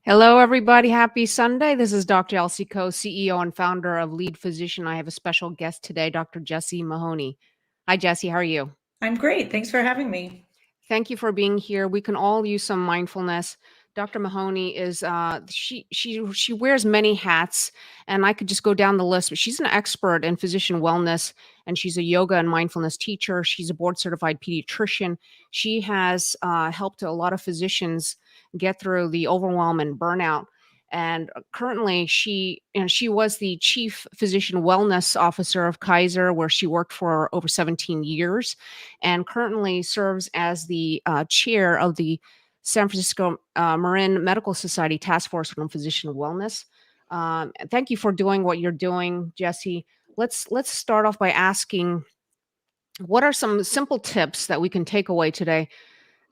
Hello, everybody. Happy Sunday. This is Dr. Elsie Coe, CEO and founder of Lead Physician. I have a special guest today, Dr. Jessie Mahoney. Hi, Jessie. How are you? I'm great. Thanks for having me. Thank you for being here. We can all use some mindfulness. Dr. Mahoney is she wears many hats, and I could just go down the list. But she's an expert in physician wellness, and she's a yoga and mindfulness teacher. She's a board certified pediatrician. She has helped a lot of physicians get through the overwhelm and burnout. And currently, she was the chief physician wellness officer of Kaiser, where she worked for over 17 years, and currently serves as the chair of the San Francisco Marin Medical Society Task Force on Physician Wellness. Thank you for doing what you're doing, Jessie. Let's start off by asking, what are some simple tips that we can take away today,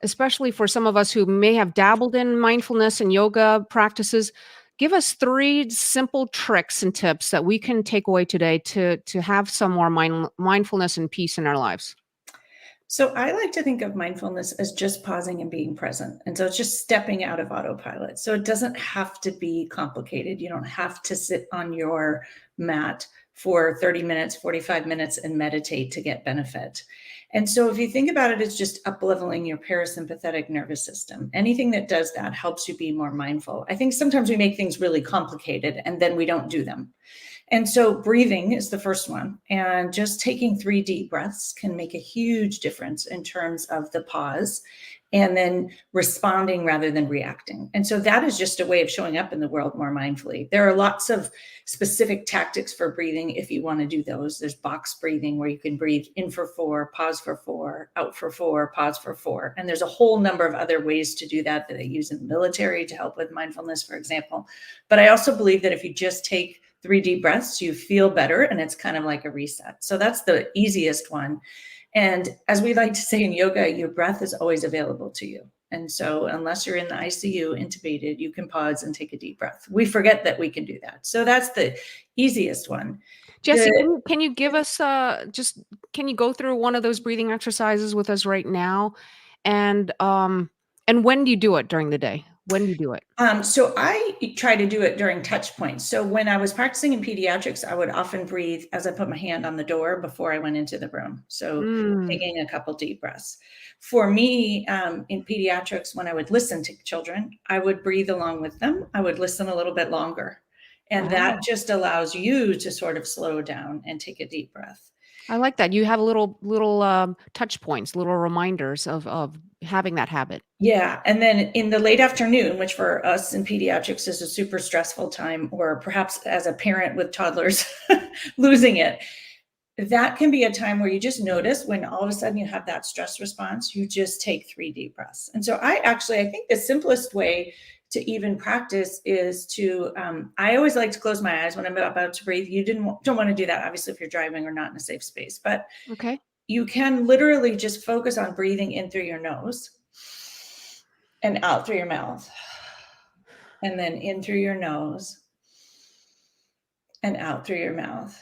especially for some of us who may have dabbled in mindfulness and yoga practices? Give us 3 simple tricks and tips that we can take away today to have some more mindfulness and peace in our lives. So I like to think of mindfulness as just pausing and being present. And so it's just stepping out of autopilot. So it doesn't have to be complicated. You don't have to sit on your mat for 30 minutes, 45 minutes and meditate to get benefit. And so if you think about it, it's just up-leveling your parasympathetic nervous system. Anything that does that helps you be more mindful. I think sometimes we make things really complicated and then we don't do them. And so breathing is the first one. And just taking 3 deep breaths can make a huge difference in terms of the pause and then responding rather than reacting. And so that is just a way of showing up in the world more mindfully. There are lots of specific tactics for breathing if you want to do those. There's box breathing where you can breathe in for 4, pause for 4, out for 4, pause for 4. And there's a whole number of other ways to do that they use in the military to help with mindfulness, for example. But I also believe that if you just take 3 deep breaths, you feel better, and it's kind of like a reset. So that's the easiest one. And as we like to say in yoga, your breath is always available to you. And so unless you're in the ICU intubated, you can pause and take a deep breath. We forget that we can do that. So that's the easiest one. Jessie, can you give us can you go through one of those breathing exercises with us right now? And when do you do it during the day? When do you do it? So I try to do it during touch points. So when I was practicing in pediatrics, I would often breathe as I put my hand on the door before I went into the room. So taking a couple deep breaths. For me, in pediatrics, when I would listen to children, I would breathe along with them. I would listen a little bit longer. And that just allows you to sort of slow down and take a deep breath. I like that. You have little touch points, little reminders of having that habit. Yeah. And then in the late afternoon, which for us in pediatrics is a super stressful time, or perhaps as a parent with toddlers losing it, that can be a time where you just notice when all of a sudden you have that stress response, you just take 3 deep breaths. And so I think the simplest way to even practice is to, I always like to close my eyes when I'm about to breathe. You don't want to do that, obviously, if you're driving or not in a safe space, but okay, you can literally just focus on breathing in through your nose and out through your mouth, and then in through your nose and out through your mouth.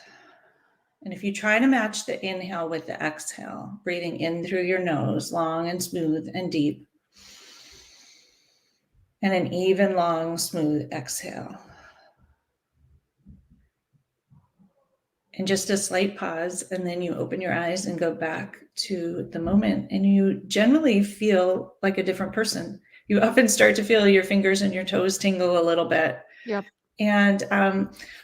And if you try to match the inhale with the exhale, breathing in through your nose, long and smooth and deep, and an even, long, smooth exhale. And just a slight pause, and then you open your eyes and go back to the moment, and you generally feel like a different person. You often start to feel your fingers and your toes tingle a little bit. Yep. And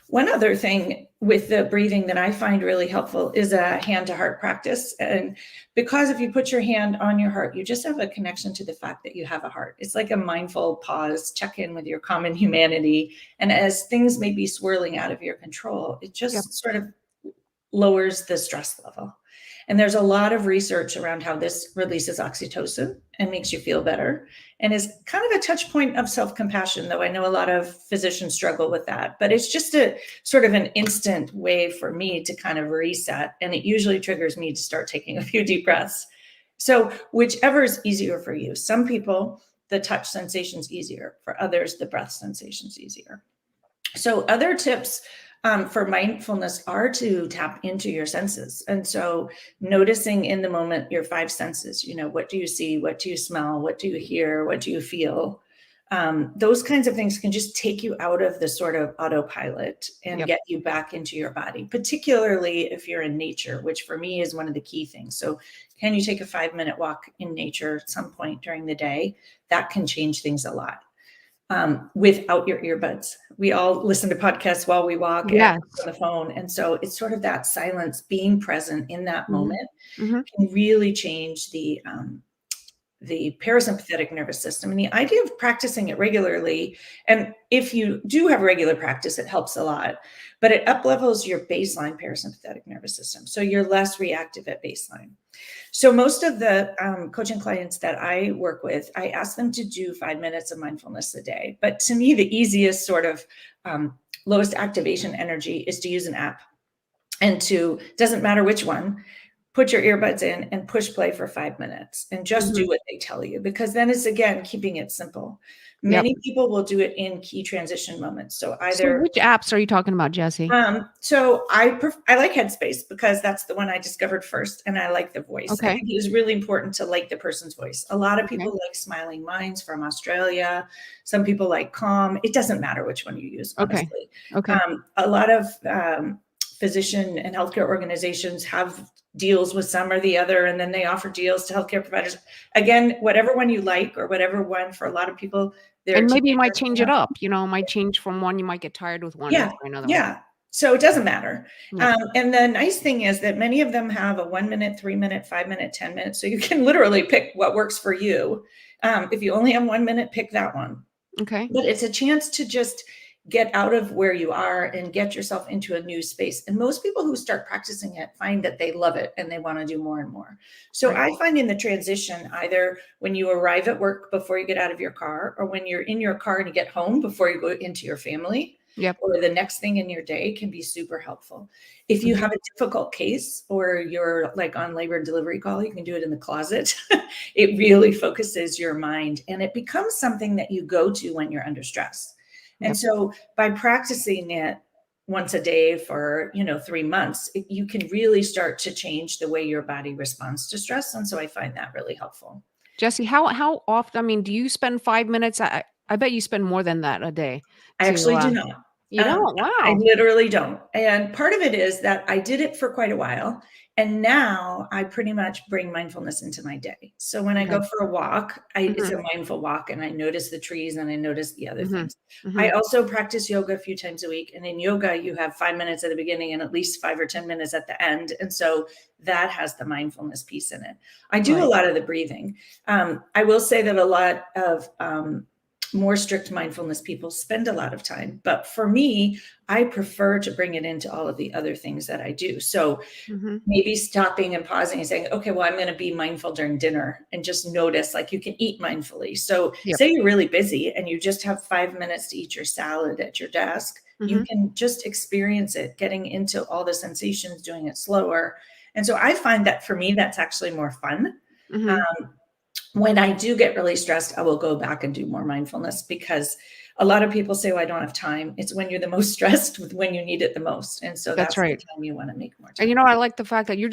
one other thing with the breathing that I find really helpful is a hand to heart practice. And because if you put your hand on your heart, you just have a connection to the fact that you have a heart. It's like a mindful pause, check in with your common humanity. And as things may be swirling out of your control, it just sort of lowers the stress level. And there's a lot of research around how this releases oxytocin and makes you feel better, and is kind of a touch point of self-compassion, though I know a lot of physicians struggle with that. But it's just a sort of an instant way for me to kind of reset, and it usually triggers me to start taking a few deep breaths. So whichever is easier for you. Some people, the touch sensation's easier. For others, the breath sensation's easier. So other tips for mindfulness are to tap into your senses. And so noticing in the moment your 5 senses, what do you see? What do you smell? What do you hear? What do you feel? Those kinds of things can just take you out of the sort of autopilot and Yep. get you back into your body, particularly if you're in nature, which for me is one of the key things. So can you take a 5-minute walk in nature at some point during the day? That can change things a lot. Without your earbuds. We all listen to podcasts while we walk and Yes. on the phone. And so it's sort of that silence, being present in that Mhm. moment Mhm. can really change the parasympathetic nervous system. And the idea of practicing it regularly, and if you do have regular practice, it helps a lot, but it uplevels your baseline parasympathetic nervous system. So you're less reactive at baseline. So most of the coaching clients that I work with, I ask them to do 5 minutes of mindfulness a day. But to me, the easiest sort of lowest activation energy is to use an app, and doesn't matter which one, put your earbuds in and push play for 5 minutes and just do Mhm. what they tell you, because then it's, again, keeping it simple. Yep. Many people will do it in key transition moments. So So either which apps are you talking about, Jessie? so I like Headspace because that's the one I discovered first, and I like the voice. I Okay. think it was really important to like the person's voice. A lot of Okay. people like Smiling Minds from Australia. Some people like Calm. It doesn't matter which one you use, Okay. honestly. Okay. A lot of physician and healthcare organizations have deals with some or the other, and then they offer deals to healthcare providers. Again, whatever one you like, or whatever one, for a lot of people, they're And maybe you might together. change it up, it might change from one, you might get tired with one and Yeah, try another one. yeah. So it doesn't matter. Yep. And the nice thing is that many of them have a 1 minute, 3 minute, 5 minute, 10 minutes. So you can literally pick what works for you. If you only have 1 minute, pick that one. Okay. But it's a chance to just get out of where you are and get yourself into a new space. And most people who start practicing it find that they love it and they want to do more and more. So Right. I find in the transition, either when you arrive at work before you get out of your car, or when you're in your car and you get home before you go into your family, Yep. or the next thing in your day, can be super helpful. If you Mhm. have a difficult case, or you're like on labor and delivery call, you can do it in the closet. It really focuses your mind, and it becomes something that you go to when you're under stress. And Yep. so by practicing it once a day for, 3 months, you can really start to change the way your body responds to stress. And so I find that really helpful. Jessie, how often, do you spend 5 minutes? I bet you spend more than that a day I to, actually do not. you don't? I Wow. literally don't. And part of it is that I did it for quite a while. And now I pretty much bring mindfulness into my day. So when I Okay. go for a walk, it's Mhm. a mindful walk, and I notice the trees and I notice the other Mhm. things. I Mhm. also practice yoga a few times a week. And in yoga, you have 5 minutes at the beginning and at least 5 or 10 minutes at the end. And so that has the mindfulness piece in it. I do a Right. lot of the breathing. I will say that a lot of more strict mindfulness people spend a lot of time. But for me, I prefer to bring it into all of the other things that I do. So Mhm. maybe stopping and pausing and saying, okay, well, I'm going to be mindful during dinner, and just notice, like, you can eat mindfully. So Yep. say you're really busy and you just have 5 minutes to eat your salad at your desk, you Mhm. can just experience it, getting into all the sensations, doing it slower. And so I find that for me, that's actually more fun. Mhm. Um, when I do get really stressed, I will go back and do more mindfulness, because a lot of people say, well, I don't have time. It's when you're the most stressed, with when you need it the most. And so That's that's the right. time you want to make more And, time. I like the fact that you're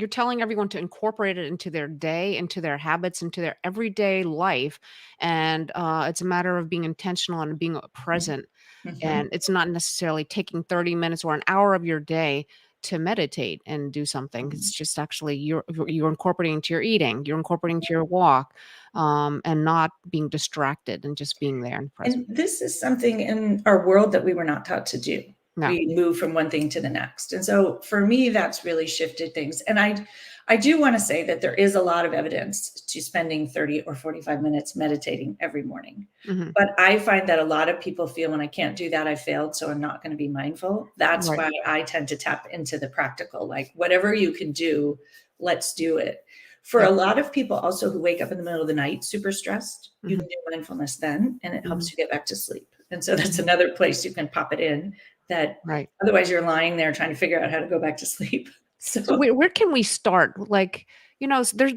telling everyone to incorporate it into their day, into their habits, into their everyday life, and, it's a matter of being intentional and being, present, Mm-hmm. and it's not necessarily taking 30 minutes or an hour of your day to meditate and do something. It's just actually you're incorporating into your eating, you're incorporating to your walk, and not being distracted and just being there and present. And this is something in our world that we were not taught to do. No. We move from one thing to the next. And so for me, that's really shifted things. And I do want to say that there is a lot of evidence to spending 30 or 45 minutes meditating every morning. Mhm. But I find that a lot of people feel, when I can't do that, I failed, so I'm not going to be mindful. That's Right. why I tend to tap into the practical, like, whatever you can do, let's do it. For a Yep. lot of people also who wake up in the middle of the night super stressed, you Mhm. can do mindfulness then, and it helps Mhm. you get back to sleep. And so that's Mhm. another place you can pop it in, that Right. otherwise you're lying there trying to figure out how to go back to sleep. So So where can we start? Like, there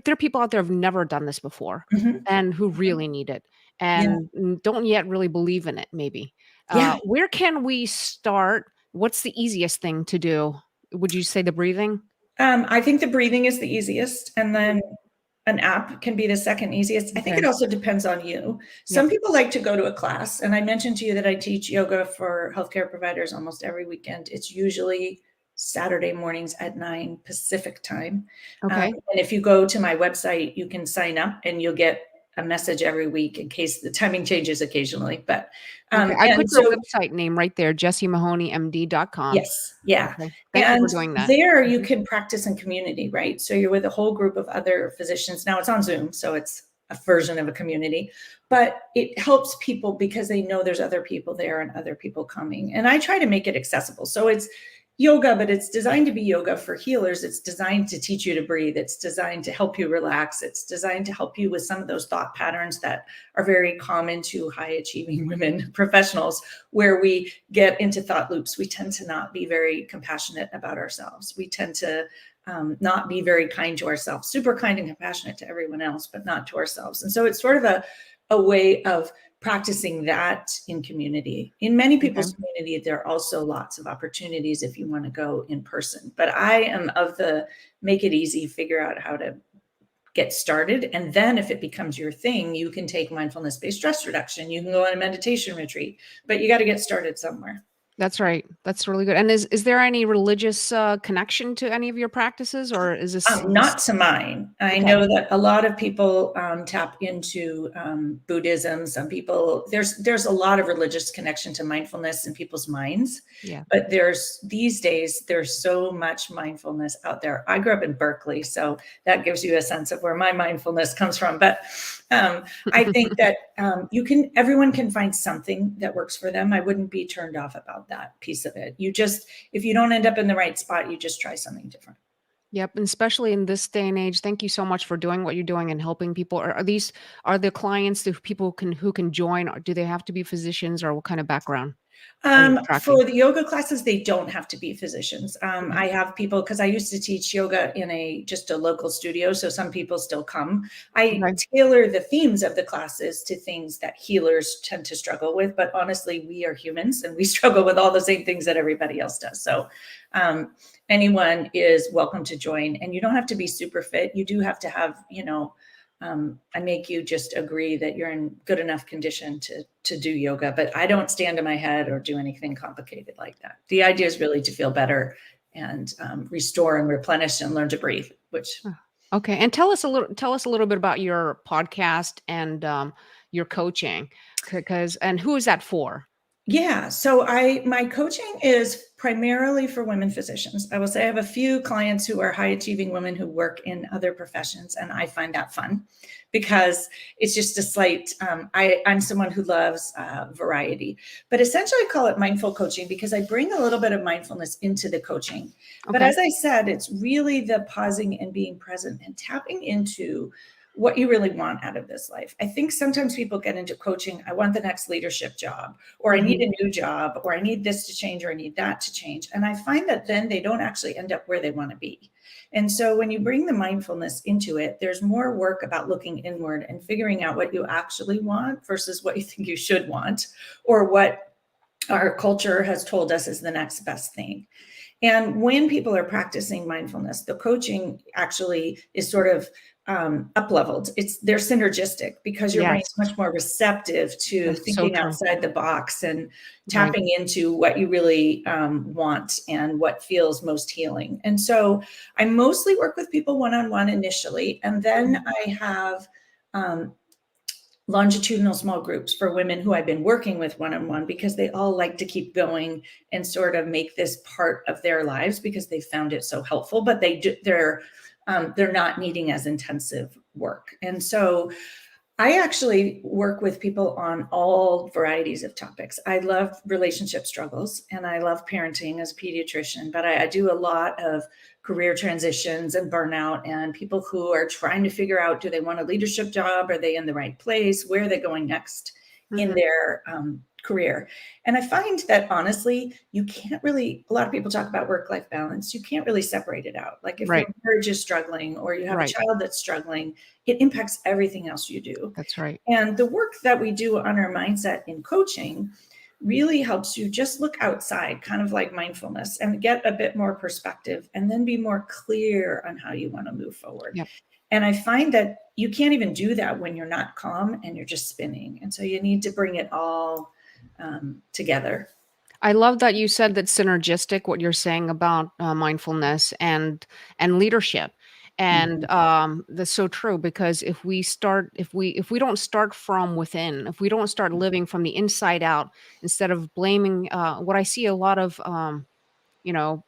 are people out there who've never done this before mhm, and who mhm. really need it Yeah. and don't yet really believe in it, maybe. Yeah. Where can we start? What's the easiest thing to do? Would you say the breathing? I think the breathing is the easiest. And Mhm. then an app can be the second easiest. I think it Okay. also depends on you. Some Yep. people like to go to a class, and I mentioned to you that I teach yoga for healthcare providers almost every weekend. It's usually Saturday mornings at 9 Pacific time. Okay. And if you go to my website, you can sign up and you'll get a message every week in case the timing changes occasionally. But Okay. I put and your so website name right there, jessiemahoney.md.com. yes, yeah. Okay. Thank you for And doing that. there you Mhm. can practice in community, right? So you're with a whole group of other physicians. Now it's on Zoom, so it's a version of a community, but it helps people because they know there's other people there and other people coming. And I try to make it accessible. So it's yoga, but it's designed to be yoga for healers. It's designed to teach you to breathe. It's designed to help you relax. It's designed to help you with some of those thought patterns that are very common to high achieving women professionals, where we get into thought loops. We tend to not be very compassionate about ourselves. We tend to not be very kind to ourselves, super kind and compassionate to everyone else, but not to ourselves. And so it's sort of a way of practicing that in community. In many people's Okay. community, there are also lots of opportunities if you want to go in person. But I am of the make it easy, figure out how to get started. And then if it becomes your thing, you can take mindfulness-based stress reduction. You can go on a meditation retreat, but you got to get started somewhere. That's right. That's really good. And is there any religious connection to any of your practices, or is this Not to mine. I okay? know that a lot of people tap into Buddhism. Some people, there's a lot of religious connection to mindfulness in people's minds, Yeah. but these days there's so much mindfulness out there. I grew up in Berkeley, so that gives you a sense of where my mindfulness comes from. But I think that everyone can find something that works for them. I wouldn't be turned off about that piece of it. If you don't end up in the right spot, you just try something different. Yep, and especially in this day and age, thank you so much for doing what you're doing and helping people. Are the clients the people who can join? Or do they have to be physicians, or what kind of background are you For attracting? the yoga classes, they don't have to be physicians. Okay. I have people, because I used to teach yoga in just a local studio, so some people still come. I Okay. tailor the themes of the classes to things that healers tend to struggle with, but honestly, we are humans and we struggle with all the same things that everybody else does. So um, anyone is welcome to join, and you don't have to be super fit. You do have to have, I make you just agree that you're in good enough condition to do yoga, but I don't stand in my head or do anything complicated like that. The idea is really to feel better and restore and replenish and learn to breathe, which Oh, okay, and tell us a little bit about your podcast and your coaching, because and who is that for? yeah. So my coaching is primarily for women physicians. I will say I have a few clients who are high achieving women who work in other professions, and I find that fun because it's just a slight. I'm someone who loves variety, but essentially I call it mindful coaching because I bring a little bit of mindfulness into the coaching. But Okay. as I said, it's really the pausing and being present and tapping into what you really want out of this life. I think sometimes people get into coaching. I want the next leadership job, or I need Hmm. a new job, or I need this to change, or I need that to change. And I find that then they don't actually end up where they want to be. And so when you bring the mindfulness into it, there's more work about looking inward and figuring out what you actually want versus what you think you should want, or what our culture has told us is the next best thing. And when people are practicing mindfulness, the coaching actually is sort of up leveled. They're synergistic because your brain's Yes, much more receptive to that's so thinking true. outside the box and Right. tapping into what you really want and what feels most healing. And so I mostly work with people one-on-one initially, and then Mhm. I have longitudinal small groups for women who I've been working with one-on-one because they all like to keep going and sort of make this part of their lives because they found it so helpful, but they're not needing as intensive work. And so I actually work with people on all varieties of topics. I love relationship struggles and I love parenting as a pediatrician, but I do a lot of career transitions and burnout and people who are trying to figure out, do they want a leadership job? Are they in the right place? Where are they going next in Mhm. their career? And I find that honestly, a lot of people talk about work-life balance. You can't really separate it out. Like if your Right. marriage is struggling or you have a Right. child that's struggling, it impacts everything else you do. That's right. And the work that we do on our mindset in coaching really helps you just look outside, kind of like mindfulness, and get a bit more perspective, and then be more clear on how you want to move forward. Yep. And I find that you can't even do that when you're not calm and you're just spinning. And so you need to bring it all together. I love that you said that synergistic, what you're saying about mindfulness and leadership. Mhm. And that's so true, because if we don't start from within, if we don't start living from the inside out, instead of blaming, what I see a lot of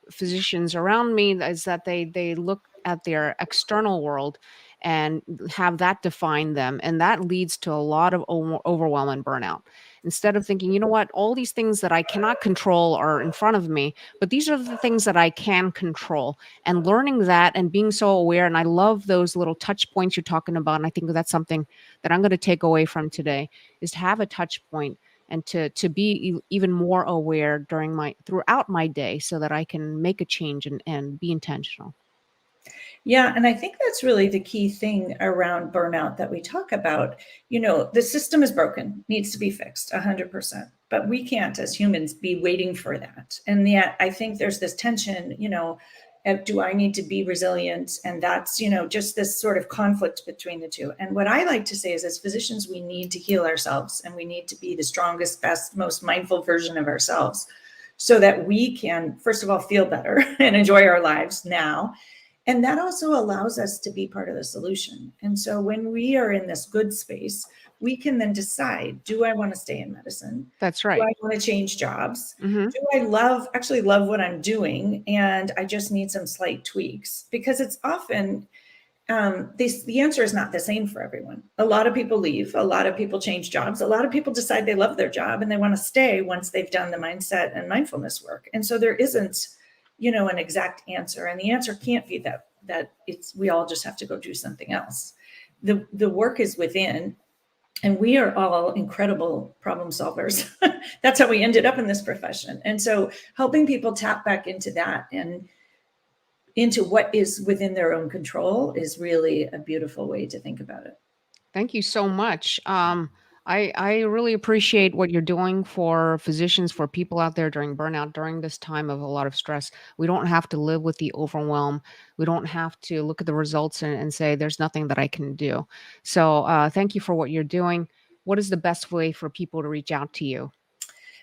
physicians around me is that they look at their external world and have that define them, and that leads to a lot of overwhelm and burnout. Instead of thinking, you know what, all these things that I cannot control are in front of me, but these are the things that I can control, and learning that and being so aware. And I love those little touch points you're talking about, and I think that's something that I'm going to take away from today, is to have a touch point and to be even more aware throughout my day, so that I can make a change and be intentional. Yeah, and I think that's really the key thing around burnout that we talk about. The system is broken, needs to be fixed 100%. But we can't, as humans, be waiting for that. And yet, I think there's this tension, do I need to be resilient? And that's, just this sort of conflict between the two. And what I like to say is, as physicians, we need to heal ourselves, and we need to be the strongest, best, most mindful version of ourselves, so that we can, first of all, feel better and enjoy our lives now. And that also allows us to be part of the solution. And so when we are in this good space, we can then decide, do I want to stay in medicine? That's Do right. I want to change jobs? Hmm. Do I actually love what I'm doing? And I just need some slight tweaks, because it's often, the answer is not the same for everyone. A lot of people leave, a lot of people change jobs, a lot of people decide they love their job and they want to stay once they've done the mindset and mindfulness work. And so there isn't, an exact answer. And the answer can't be that we all just have to go do something else. The work is within, and we are all incredible problem solvers. That's how we ended up in this profession. And so helping people tap back into that and into what is within their own control is really a beautiful way to think about it. Thank you so much. I really appreciate what you're doing for physicians, for people out there during burnout, during this time of a lot of stress. We don't have to live with the overwhelm. We don't have to look at the results and say there's nothing that I can do. So thank you for what you're doing. What is the best way for people to reach out to you?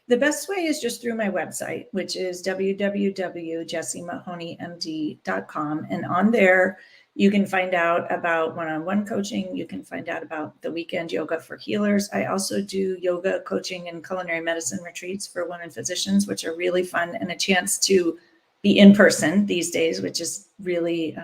The best way is just through my website, which is www.jessiemahoney.md.com. And on there, you can find out about one-on-one coaching. You can find out about the weekend yoga for healers. I also do yoga coaching and culinary medicine retreats for women physicians, which are really fun, and a chance to be in person these days, which is really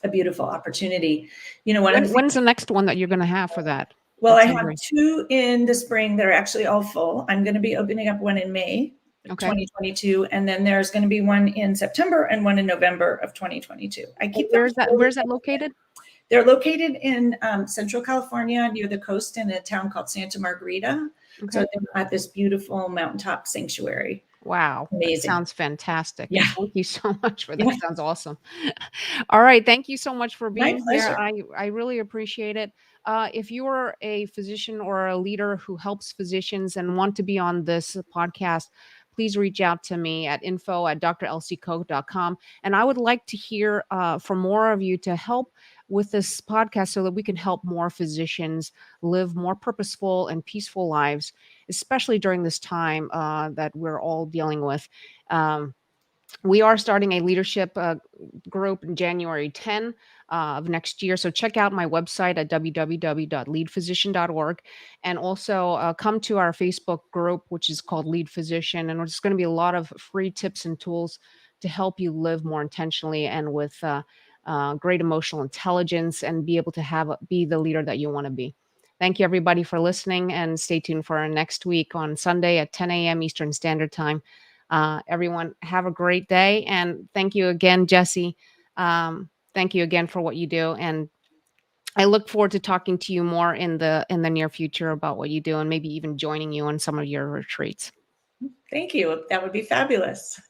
a beautiful opportunity. One of the When's the next one that you're going to have for that? Well, That I sounds have great. 2 in the spring that are actually all full. I'm gonna be opening up one in May of Okay. 2022, and then there's gonna be one in September and one in November of 2022. I And keep them where's that? full. Where's that located? They're located in, Central California, near the coast, in a town called Santa Margarita. So Okay. they're at this beautiful mountaintop sanctuary. Wow, that Amazing. sounds fantastic. Yeah, Thank you so much for that. yeah, Sounds awesome. All right, thank you so much for my being here. pleasure. I really appreciate it. If you're a physician or a leader who helps physicians and want to be on this podcast, please reach out to me at info@drlccoke.com. And I would like to hear from more of you to help with this podcast, so that we can help more physicians live more purposeful and peaceful lives, especially during this time that we're all dealing with. Um, we are starting a leadership group in January 10 of next year. So check out my website at www.leadphysician.org, and also come to our Facebook group, which is called Lead Physician. And there's going to be a lot of free tips and tools to help you live more intentionally and with great emotional intelligence, and be able to be the leader that you want to be. Thank you, everybody, for listening, and stay tuned for our next week on Sunday at 10 a.m. Eastern Standard Time. Everyone, have a great day. And thank you again, Jessie. Thank you again for what you do. And I look forward to talking to you more in the near future about what you do, and maybe even joining you on some of your retreats. Thank you. That would be fabulous.